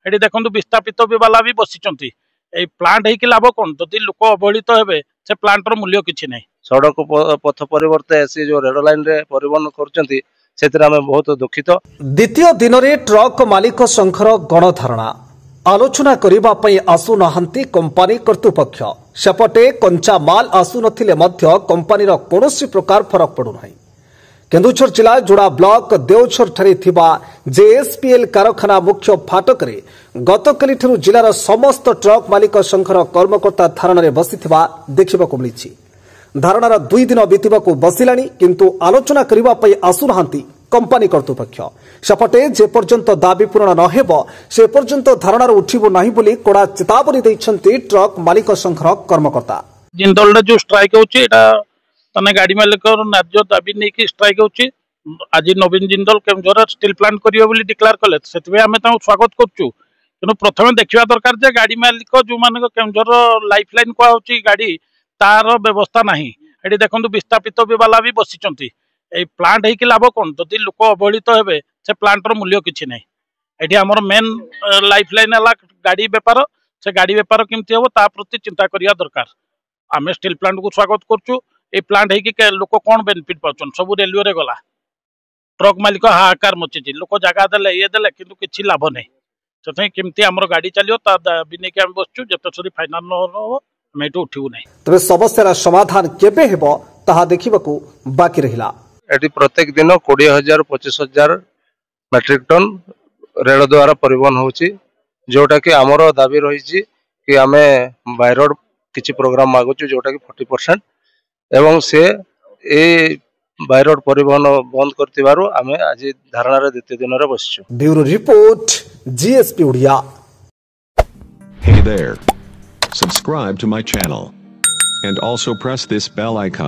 Eighty देखो विस्थापित भी वाला भी बसी प्लांट हो लाभ कौन जदि लोक अवहेलित हे से प्लांटर मूल्य किसी ना सड़क पथ परिवर्ते से जो रेड लाइन रे परिवहन कर बहुत दुखित। द्वितीय दिन में ट्रक मालिक संघर गणधारणा आलोचना करिबा पई आसु नहंती कंपनी कर्तृपक्ष सेपटे कंचा माल आसु नथिले मध्य कंपनीर कोनोसी प्रकार फरक पड़ु नाही। केन्दुझर जिला जोड़ा ब्लॉक देवछर ठारे थिबा जेएसपीएल कारखाना मुख्य फाटक रे गतकाली ठरु जिलार समस्त ट्रक मालिक संघर कर्मकर्ता धारणा रे बसिथिबा देखिबाकु मिलिछि। धारणार 2 दिन बीतिबाकु बसिलानी किंतु आलोचना करिबा पई आसु नहंती कंपनी कर्तृपक्ष सेपटे जे पर्यंत दाबी पूरण न हेब से पर्यंत धारणार उठिबो नाही बोली कड़ा चेतावनी दैछन्ती ट्रक मालिक संघर कर्मकर्ता। जिंदल रे जो स्ट्राइक होछि एटा तने गाड़ी मालिक न्याय दाबी नहीं कि स्ट्राइक होछि। आज नवीन जिंदल केमझर स्टील प्लांट करियो बोली डिक्लेयर कले सेतबे हमें ताऊ स्वागत करछु किनु प्रथमे देखिबा दरकार जे गाड़ी मालिक जो माने केमझर लाइफलाइन को होछि गाड़ी तार व्यवस्था नाही। एटी देखंतु विस्थापित भी वाला भी बसी प्लांट हो लाभ कौन जदि लोक अवहेलित हे से प्लांटर मूल्य किसी ना एटी आमर मेन लाइफलाइन है गाड़ी बेपार से गाड़ी बेपार केमती हम ता प्रति चिंता करिया दरकार। आम स्टील प्लांट को स्वागत करछु। ए प्लांट है लोक कौन बेनिफिट पाचन सब रेलवे रे गला ट्रक मालिक हाहाकार मची लोक जगह देले ये देले किंतु किछि लाभ नहीं से केमती आमर गाड़ी चलियो ता दाबी नहीं कि आम बसचु जत सरी फाइनल न हो आम एटू उठिबु नहीं। तबे समस्यार समाधान केबे हेबो ताहा देखिबाकू बाकी रहिला। एटी प्रत्येक दिन 20,000-25,000 मेट्रिक टन रेल द्वारा परिवहन होची जोटा कि आमर दाबी रही कि आमे बाय रोड किछि प्रोग्राम मागुचु जोटा कि 40% एवं से ए बाय रोड परिवहन बंद करतिबारु आमे आज धारणा रे द्वितीय दिन रे बसछु। Bureau report GSP Odia. Hey there. Subscribe to my channel and also press this bell icon.